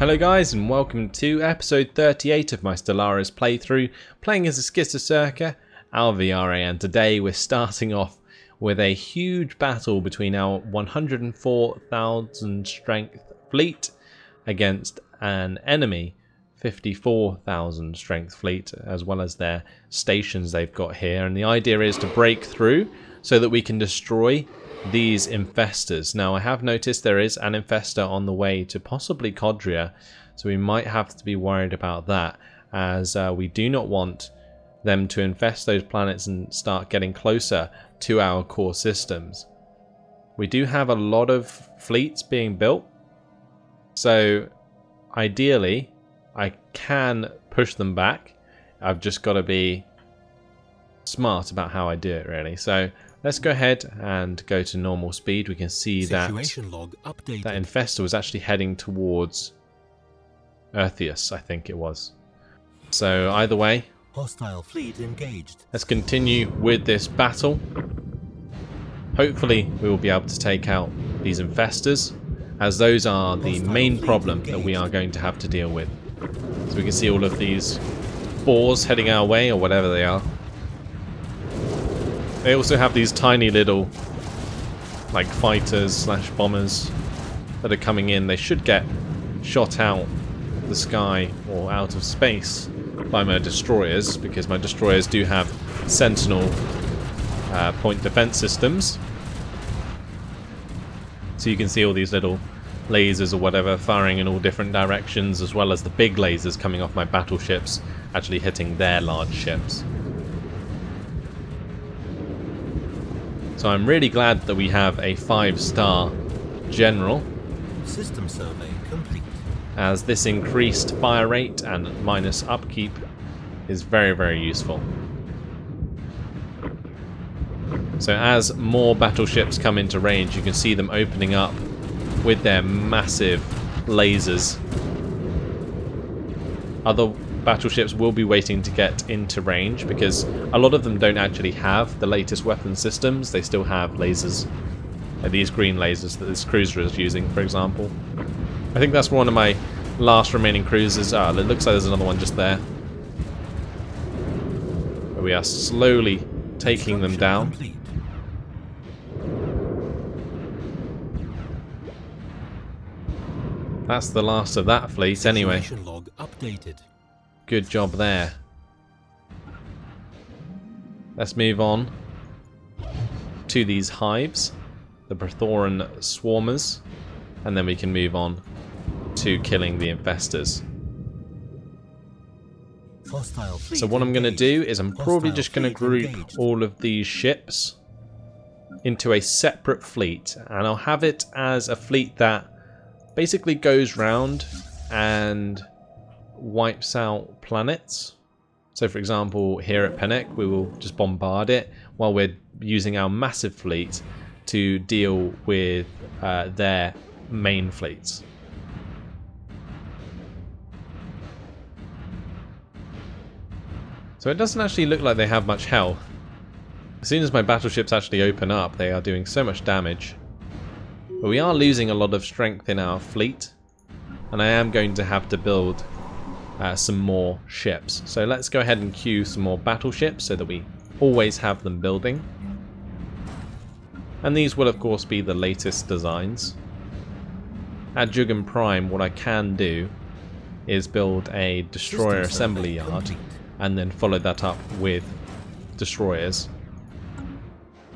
Hello guys, and welcome to episode 38 of my Stellaris playthrough, playing as a Schistocerca Alveare, and today we're starting off with a huge battle between our 104,000 strength fleet against an enemy 54,000 strength fleet, as well as their stations they've got here. And the idea is to break through so that we can destroy these infestors. Now I have noticed there is an infestor on the way to possibly Codria, so we might have to be worried about that, as we do not want them to infest those planets and start getting closer to our core systems. We do have a lot of fleets being built, so ideally I can push them back. I've just got to be smart about how I do it, really. So let's go ahead and go to normal speed. We can see that that infestor was actually heading towards Eartheus, I think it was. So either way, hostile fleet engaged. Let's continue with this battle. Hopefully we will be able to take out these infestors, as those are the main problem that we are going to have to deal with. So we can see all of these boars heading our way, or whatever they are. They also have these tiny little like fighters slash bombers that are coming in. They should get shot out the sky or out of space by my destroyers, because my destroyers do have sentinel point defense systems. So you can see all these little lasers or whatever firing in all different directions, as well as the big lasers coming off my battleships actually hitting their large ships. So I'm really glad that we have a 5-star general. System survey complete. As this increased fire rate and minus upkeep is very, very useful. So as more battleships come into range, you can see them opening up with their massive lasers. Other battleships will be waiting to get into range, because a lot of them don't actually have the latest weapon systems. They still have lasers, these green lasers that this cruiser is using, for example. I think that's one of my last remaining cruisers. It looks like there's another one just there. But we are slowly taking them down. Complete. That's the last of that fleet anyway. Situation log updated. Good job there. Let's move on to these hives, the Brethoran swarmers, and then we can move on to killing the infestors. Hostile fleet So what I'm going to do is I'm probably Hostile just going to fleet group engaged. all of these ships into a separate fleet, and I'll have it as a fleet that basically goes round and wipes out planets. So for example, here at Pennec we will just bombard it while we're using our massive fleet to deal with their main fleets. So it doesn't actually look like they have much health. As soon as my battleships actually open up, they are doing so much damage. But we are losing a lot of strength in our fleet, and I am going to have to build some more ships. So let's go ahead and queue some more battleships so that we always have them building. And these will of course be the latest designs. At Jugan Prime, what I can do is build a destroyer assembly yard and then follow that up with destroyers.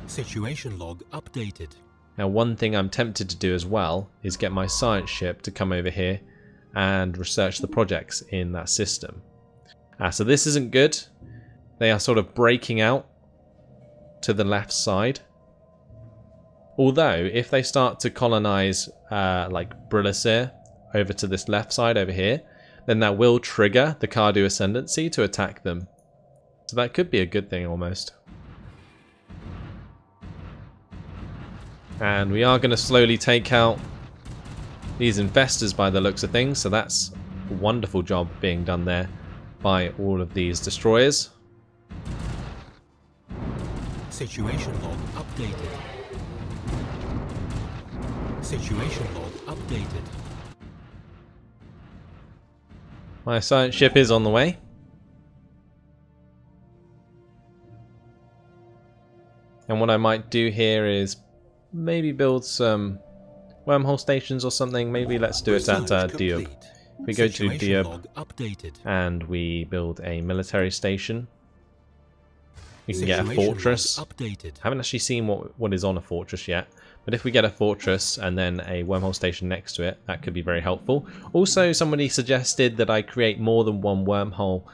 Situation log updated. Now one thing I'm tempted to do as well is get my science ship to come over here and research the projects in that system. So this isn't good. They are sort of breaking out to the left side. Although if they start to colonize like Brilisir over to this left side over here, then that will trigger the Cardu Ascendancy to attack them. So that could be a good thing almost. And we are going to slowly take out these infestors by the looks of things, so that's a wonderful job being done there by all of these destroyers. Situation log updated. Situation log updated. My science ship is on the way. And what I might do here is maybe build some wormhole stations or something. Maybe let's do it at Diab. We go to Diab and we build a military station. We can get a fortress. I haven't actually seen what is on a fortress yet. But if we get a fortress and then a wormhole station next to it, that could be very helpful. Also, somebody suggested that I create more than one wormhole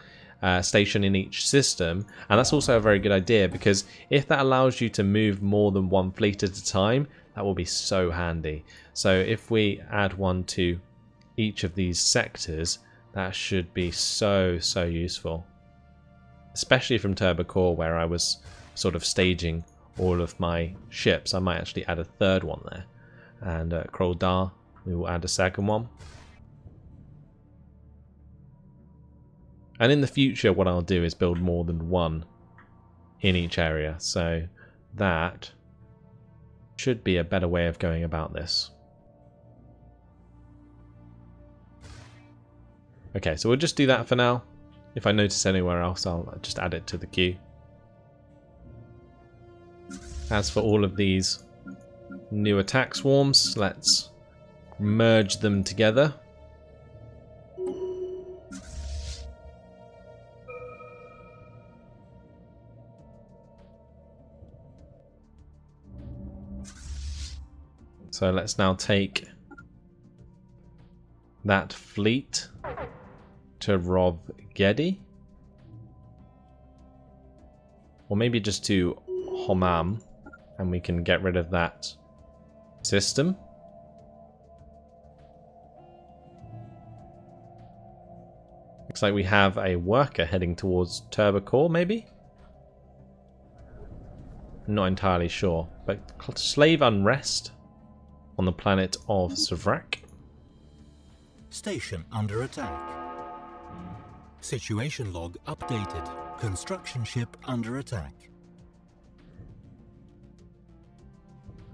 station in each system, and that's also a very good idea, because if that allows you to move more than one fleet at a time, that will be so handy. So if we add one to each of these sectors, that should be so useful, especially from Turbo Core, where I was sort of staging all of my ships. I might actually add a third one there, and Kroll Dar, we will add a second one. And in the future, what I'll do is build more than one in each area, so that should be a better way of going about this. Okay, so we'll just do that for now. If I notice anywhere else, I'll just add it to the queue. As for all of these new attack swarms, let's merge them together. So let's now take that fleet to Rovgedi, or maybe just to Homam, and we can get rid of that system. Looks like we have a worker heading towards Turbo Core, maybe? Not entirely sure, but slave unrest on the planet of Savrak. Station under attack. Situation log updated. Construction ship under attack.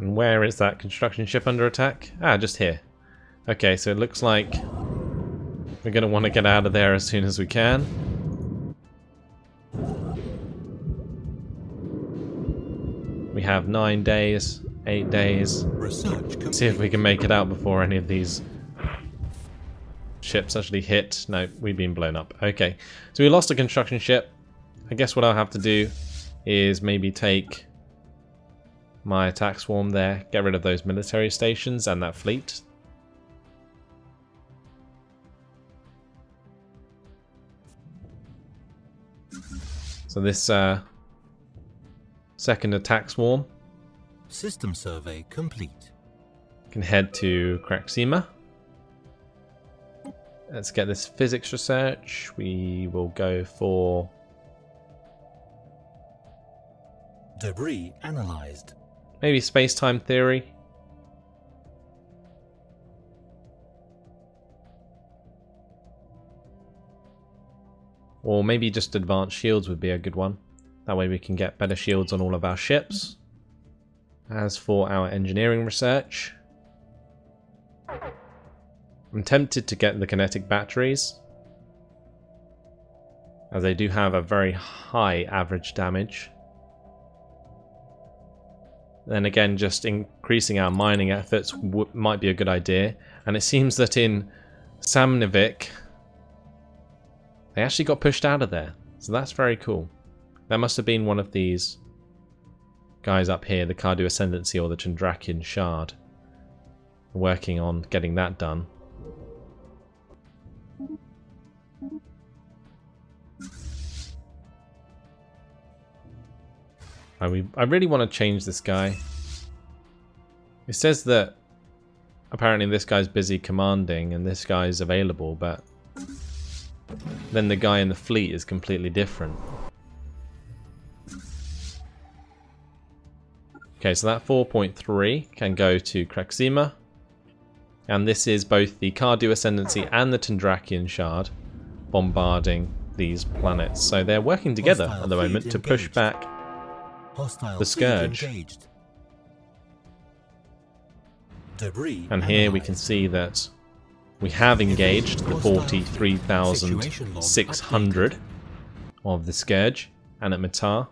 And where is that construction ship under attack? Ah, just here. Okay, so it looks like we're going to want to get out of there as soon as we can. We have 9 days, 8 days. See if we can make it out before any of these ships actually hit. No, we've been blown up. Okay, so we lost a construction ship. I guess what I'll have to do is maybe take my attack swarm there, get rid of those military stations and that fleet. So this second attack swarm System survey complete. Can head to Kraxima. Let's get this physics research. We will go for debris analyzed. Maybe space-time theory. Or maybe just advanced shields would be a good one. That way we can get better shields on all of our ships. As for our engineering research, I'm tempted to get the kinetic batteries, as they do have a very high average damage. Then again, just increasing our mining efforts might be a good idea. And it seems that in Samnivik, they actually got pushed out of there. So that's very cool. That must have been one of these guys up here, the Cardu Ascendancy or the Chandrakian Shard, working on getting that done. I really want to change this guy. It says that apparently this guy's busy commanding and this guy's available, but then the guy in the fleet is completely different. Okay, so that 4.3 can go to Kraxima. And this is both the Cardu Ascendancy and the Chandrakian Shard bombarding these planets. So they're working together at the moment to push back the Scourge. And here we can see that We have engaged the 43,600 of the Scourge and at Mitar.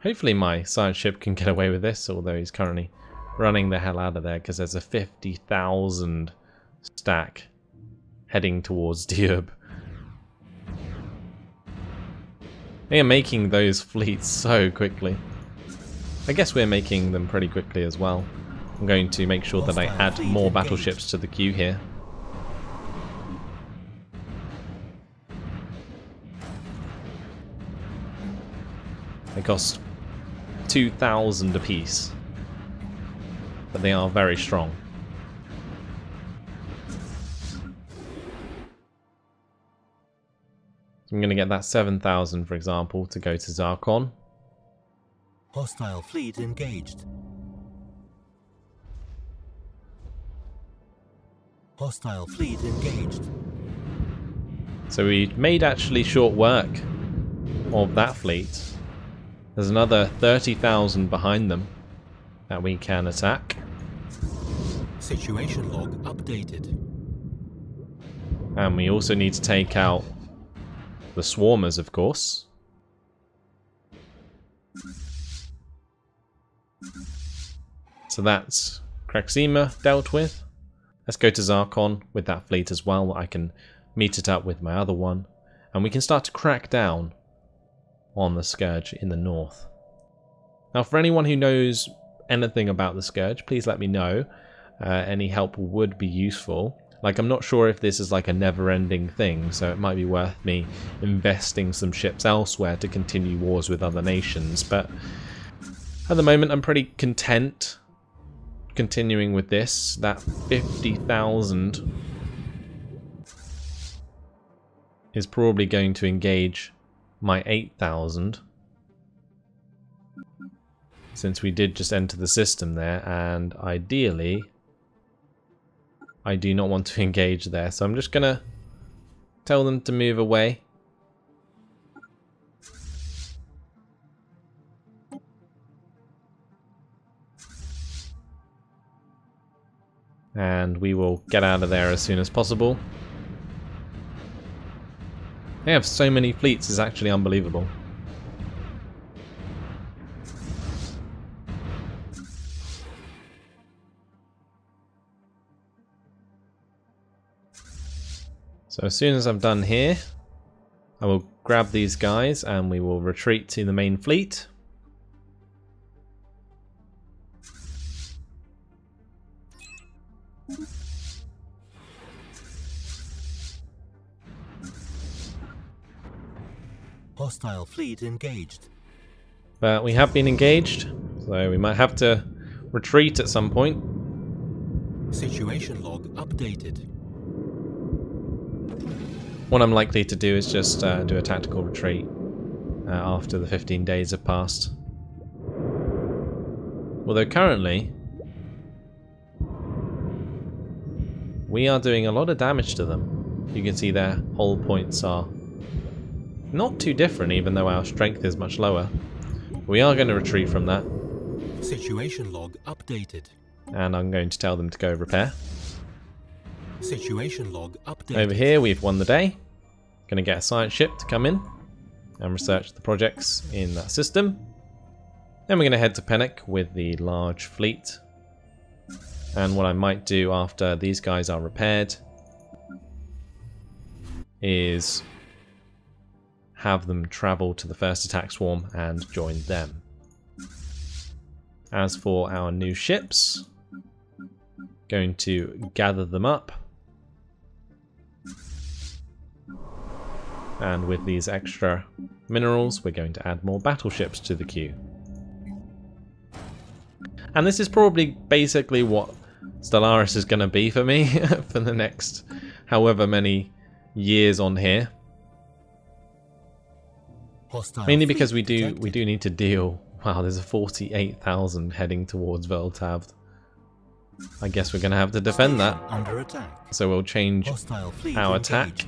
Hopefully my science ship can get away with this, although he's currently running the hell out of there because there's a 50,000 stack heading towards Diab. They are making those fleets so quickly. I guess we're making them pretty quickly as well. I'm going to make sure that I add more battleships to the queue here. They cost 2,000 apiece, but they are very strong. So I'm going to get that 7,000, for example, to go to Zarkon. Hostile fleet engaged. Hostile fleet engaged. So we made actually short work of that fleet. There's another 30,000 behind them that we can attack. Situation log updated. And we also need to take out the swarmers, of course. So that's Kraxima dealt with. Let's go to Zarkon with that fleet as well. I can meet it up with my other one. And we can start to crack down on the Scourge in the north. Now, for anyone who knows anything about the Scourge, please let me know. Any help would be useful. Like, I'm not sure if this is like a never-ending thing, so it might be worth me investing some ships elsewhere to continue wars with other nations. But at the moment, I'm pretty content continuing with this. That 50,000 is probably going to engage my 8,000, since we did just enter the system there, and ideally I do not want to engage there, so I'm just gonna tell them to move away. And we will get out of there as soon as possible. They have so many fleets, it's actually unbelievable. So as soon as I'm done here, I will grab these guys and we will retreat to the main fleet. Hostile fleet engaged. But we have been engaged, so we might have to retreat at some point. Situation log updated. What I'm likely to do is just do a tactical retreat after the 15 days have passed. Although currently we are doing a lot of damage to them. You can see their hull points are not too different, even though our strength is much lower. We are going to retreat from that. Situation log updated. And I'm going to tell them to go repair. Situation log updated. Over here we've won the day. Going to get a science ship to come in and research the projects in that system. Then we're going to head to Pennock with the large fleet. And what I might do after these guys are repaired is have them travel to the first attack swarm and join them. As for our new ships, going to gather them up. And with these extra minerals, we're going to add more battleships to the queue. And this is probably basically what Stellaris is going to be for me for the next however many years on here. Mainly because we do need to deal. Wow, there's a 48,000 heading towards Veltavd. I guess we're going to have to defend that. Under attack. So we'll change our attack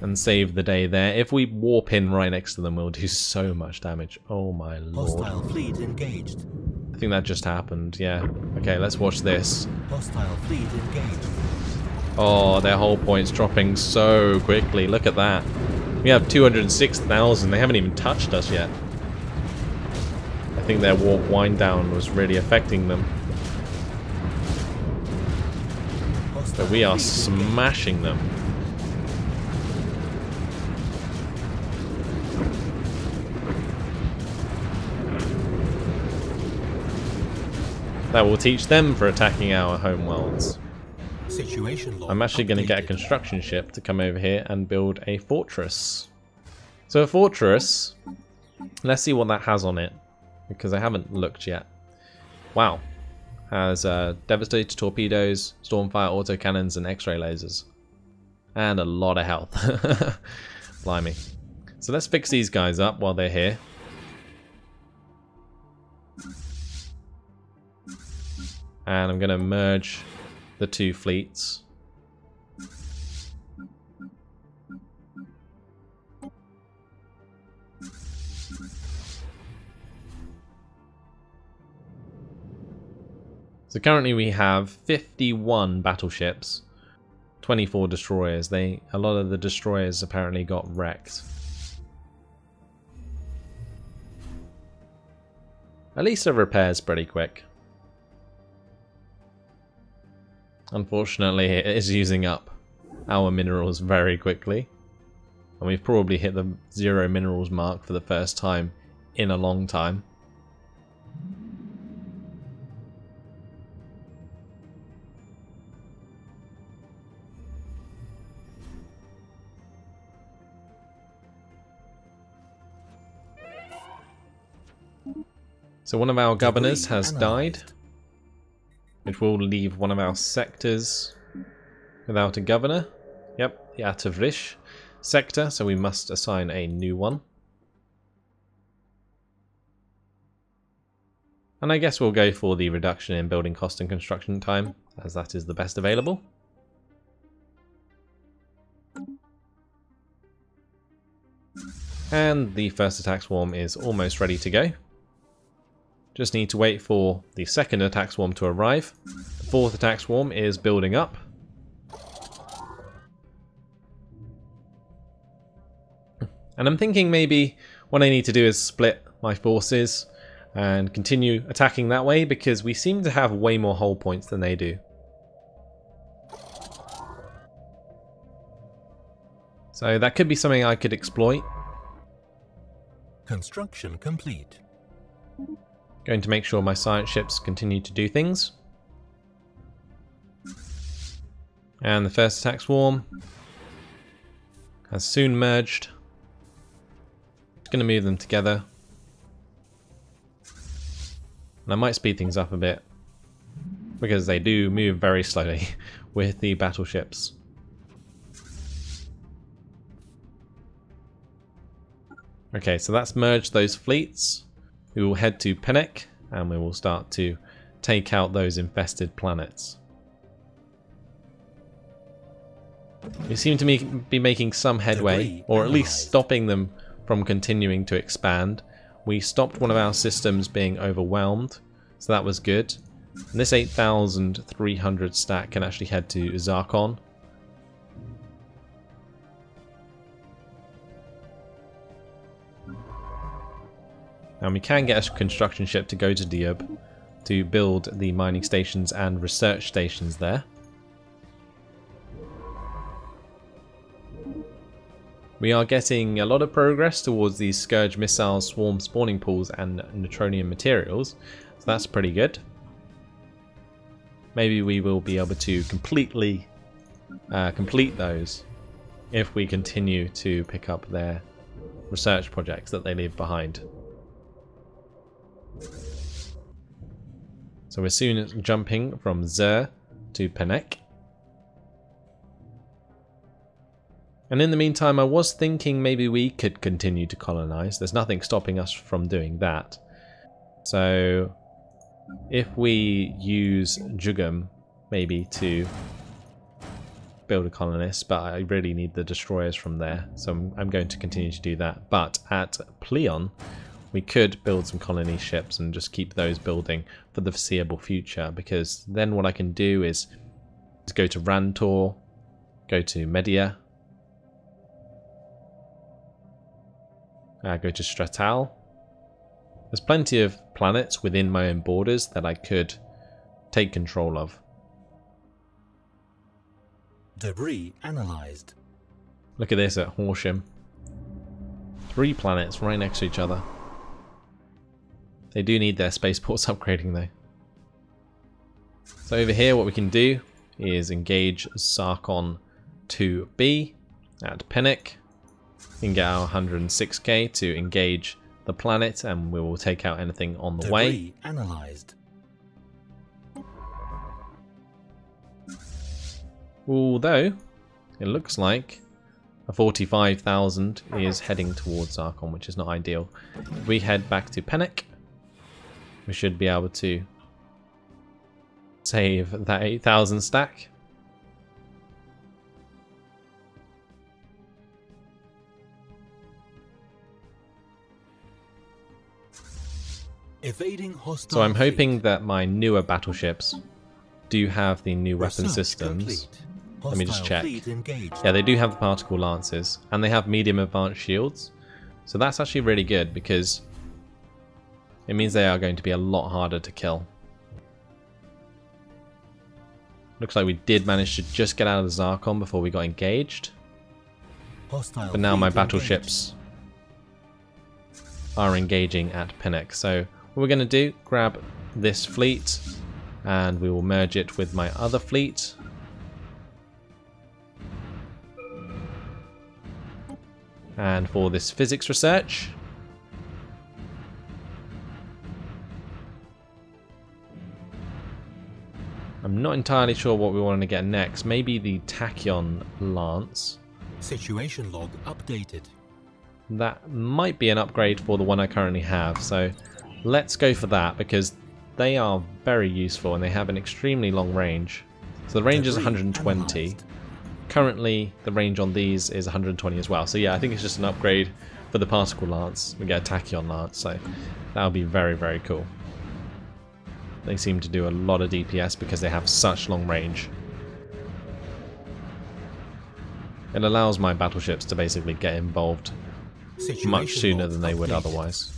and save the day there. If we warp in right next to them, we'll do so much damage. Oh my lord. Hostile fleet engaged. I think that just happened, yeah. Okay, let's watch this. Hostile fleet engaged. Oh, their hull points dropping so quickly. Look at that. We have 206,000. They haven't even touched us yet. I think their warp wind down was really affecting them. But we are smashing them. That will teach them for attacking our home worlds. Situation log I'm actually going to get a construction ship to come over here and build a fortress. So a fortress, let's see what that has on it, because I haven't looked yet. Wow. Has devastator torpedoes, stormfire autocannons, and X-ray lasers. And a lot of health. Blimey. So let's fix these guys up while they're here. And I'm going to merge the two fleets. So currently we have 51 battleships, 24 destroyers. A lot of the destroyers apparently got wrecked. At least the repair's pretty quick. Unfortunately, it is using up our minerals very quickly. And we've probably hit the 0 minerals mark for the first time in a long time. So one of our governors has died, which will leave one of our sectors without a governor. Yep, the Atavrish sector, so we must assign a new one. And I guess we'll go for the reduction in building cost and construction time, as that is the best available. And the first attack swarm is almost ready to go. Just need to wait for the second attack swarm to arrive. The fourth attack swarm is building up. And I'm thinking maybe what I need to do is split my forces and continue attacking that way, because we seem to have way more hull points than they do. So that could be something I could exploit. Construction complete. Going to make sure my science ships continue to do things. And the first attack swarm has soon merged. Just going to move them together. And I might speed things up a bit, because they do move very slowly with the battleships. Okay, so that's merged those fleets. We will head to Pennek, and we will start to take out those infested planets. We seem to be making some headway, or at least stopping them from continuing to expand. We stopped one of our systems being overwhelmed, so that was good. And this 8,300 stack can actually head to Zarkon. And we can get a construction ship to go to Diab to build the mining stations and research stations there. We are getting a lot of progress towards these Scourge missiles, swarm spawning pools and neutronium materials, so that's pretty good. Maybe we will be able to completely complete those if we continue to pick up their research projects that they leave behind. So we're soon jumping from Zer to Pennek. And in the meantime, I was thinking maybe we could continue to colonize. There's nothing stopping us from doing that. So if we use Jugum maybe to build a colonist, but I really need the destroyers from there, so I'm going to continue to do that. But at Pleon, we could build some colony ships and just keep those building for the foreseeable future, because then what I can do is go to Rantor, go to Media, go to Stratal. There's plenty of planets within my own borders that I could take control of. Debris analyzed. Look at this at Horsham. 3 planets right next to each other. They do need their spaceports upgrading though. So over here what we can do is engage Sarkon 2B at Pennock. We can get our 106k to engage the planet and we will take out anything on the way. Analyzed. Although it looks like a 45,000 is heading towards Zarkon, which is not ideal. If we head back to Pennock, we should be able to save that 8,000 stack. Evading hostile So I'm hoping fleet. that my newer battleships do have the new weapon systems. Let me just check. Yeah, they do have the particle lances, and they have medium advanced shields. So that's actually really good, because it means they are going to be a lot harder to kill. Looks like we did manage to just get out of the Zarkon before we got engaged. Hostile But now my fleet battleships are engaging at Pennock. So what we're going to do, grab this fleet, and we will merge it with my other fleet. And for this physics research, I'm not entirely sure what we want to get next. Maybe the Tachyon Lance. Situation log updated. That might be an upgrade for the one I currently have. So let's go for that, because they are very useful and they have an extremely long range. So the range is 120. Analyzed. Currently, the range on these is 120 as well. So yeah, I think it's just an upgrade for the Particle Lance. We get a Tachyon Lance, so that would be very, very cool. They seem to do a lot of DPS because they have such long range. It allows my battleships to basically get involved much sooner than they would otherwise.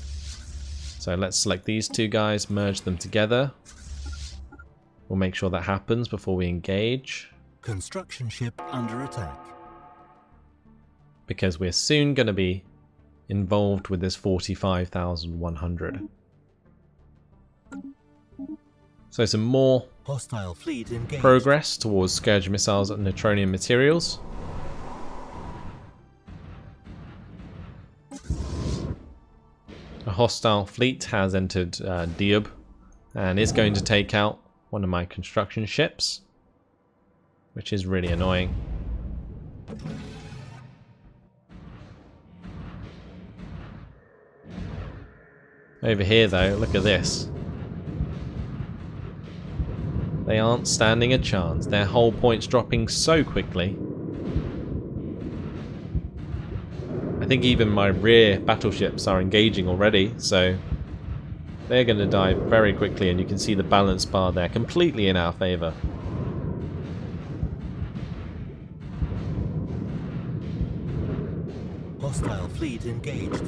So let's select these two guys, merge them together. We'll make sure that happens before we engage, Construction ship under attack. because we're soon going to be involved with this 45,100. So some more Hostile fleet engaged. progress towards Scourge missiles and neutronium materials. A hostile fleet has entered Diab and is going to take out one of my construction ships, which is really annoying. Over here though, look at this. They aren't standing a chance. Their hull points dropping so quickly. I think even my rear battleships are engaging already, so they're going to die very quickly, and you can see the balance bar there completely in our favour. Hostile fleet engaged.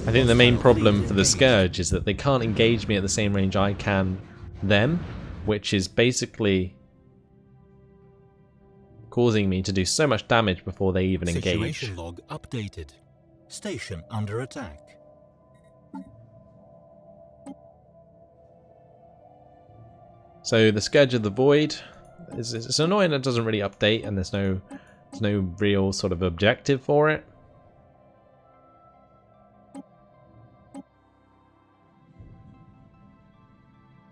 I think the main problem for the Scourge is that they can't engage me at the same range I can them, which is basically causing me to do so much damage before they even engage. Situation log updated. Station under attack. So the Scourge of the Void is it's annoying it doesn't really update, and there's no real sort of objective for it.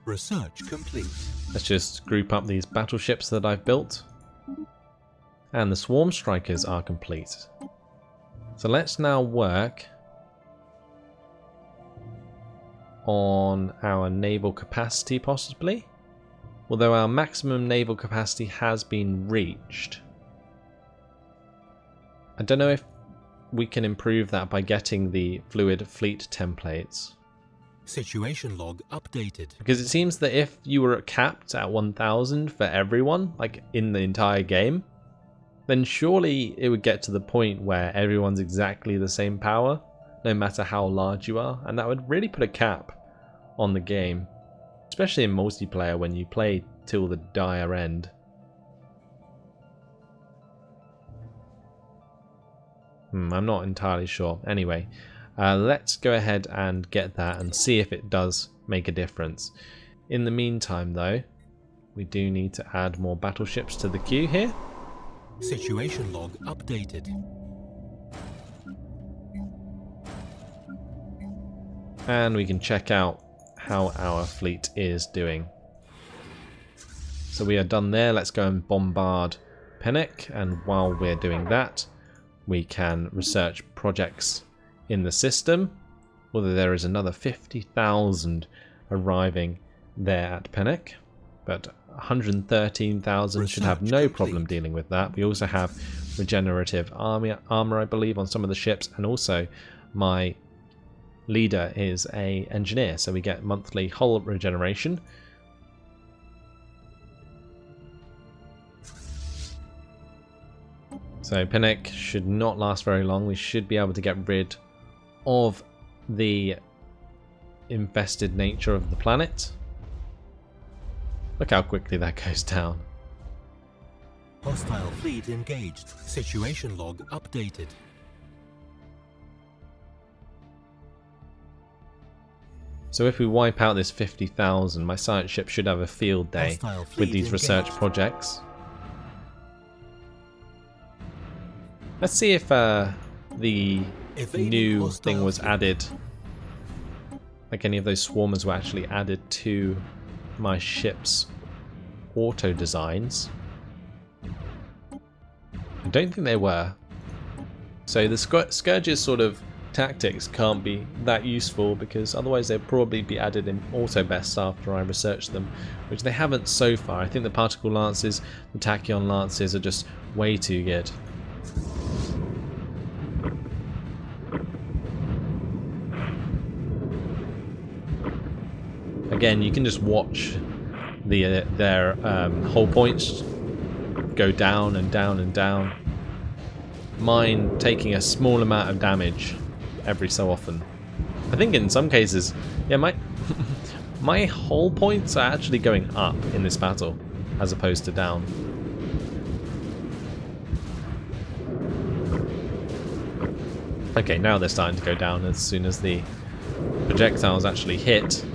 Research complete. Let's just group up these battleships that I've built. And the Swarm Strikers are complete. So let's now work on our naval capacity, possibly. Although our maximum naval capacity has been reached. I don't know if we can improve that by getting the fluid fleet templates. Situation log updated. Because it seems that if you were capped at 1000 for everyone, like in the entire game, then surely it would get to the point where everyone's exactly the same power, no matter how large you are, and that would really put a cap on the game, especially in multiplayer when you play till the dire end. I'm not entirely sure. Anyway, let's go ahead and get that and see if it does make a difference. In the meantime though, we do need to add more battleships to the queue here. Situation log updated. And we can check out how our fleet is doing. So we are done there. Let's go and bombard Pennock, and while we're doing that, we can research projects in the system. Although there is another 50,000 arriving there at Pennock, but 113,000 should have no problem dealing with that. We also have regenerative armor, I believe, on some of the ships, and also my leader is an engineer, so we get monthly hull regeneration. So Pennock should not last very long. We should be able to get rid of the infested nature of the planet. Look how quickly that goes down. Hostile fleet engaged. Situation log updated. So if we wipe out this 50,000, my science ship should have a field day with these research projects. Let's see if the new thing was added, like any of those swarmers were actually added to my ship's auto designs. I don't think they were. So the Scourge's sort of tactics can't be that useful, because otherwise they'd probably be added in auto best after I research them, which they haven't so far. I think the particle lances, the tachyon lances are just way too good. Again, you can just watch their hull points go down and down and down. Mine taking a small amount of damage every so often. I think in some cases, yeah, my hull points are actually going up in this battle as opposed to down. Okay, now they're starting to go down as soon as the projectiles actually hit.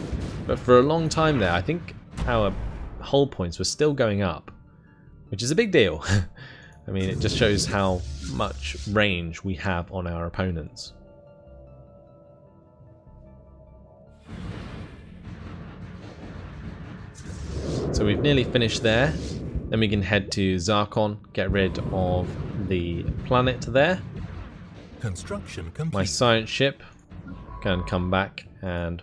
But for a long time there, I think our hull points were still going up, which is a big deal. I mean, it just shows how much range we have on our opponents. So we've nearly finished there. Then we can head to Zarkon, get rid of the planet there. Construction complete. My science ship can come back and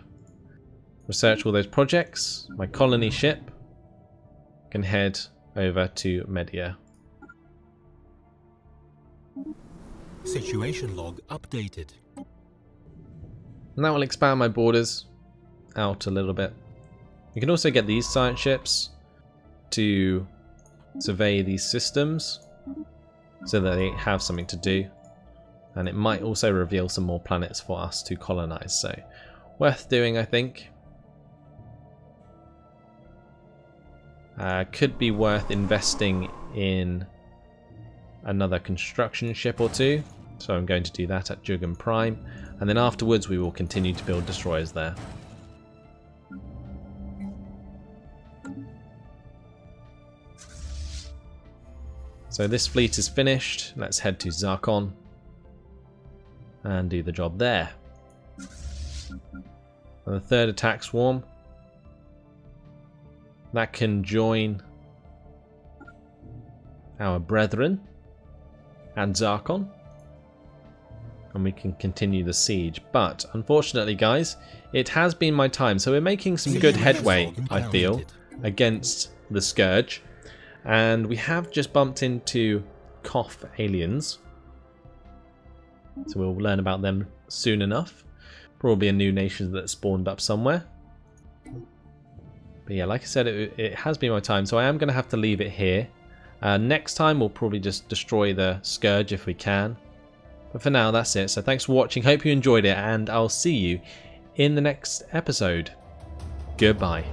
research all those projects. My colony ship can head over to Media. Situation log updated. And that will expand my borders out a little bit. You can also get these science ships to survey these systems so that they have something to do. And it might also reveal some more planets for us to colonize. So worth doing, I think. Could be worth investing in another construction ship or two. So I'm going to do that at Jugan Prime. And then afterwards we will continue to build destroyers there. So this fleet is finished. Let's head to Zarkon and do the job there. And the third attack swarm, that can join our brethren at Zarkon, and we can continue the siege. But unfortunately, guys, it has been my time, so we're making some good headway, I feel, against the Scourge, and we have just bumped into Koth aliens. So we'll learn about them soon enough. Probably a new nation that spawned up somewhere. But yeah, like I said, it has been my time, so I am going to have to leave it here. Next time we'll probably just destroy the Scourge if we can. But for now, that's it. So thanks for watching. Hope you enjoyed it, and I'll see you in the next episode. Goodbye.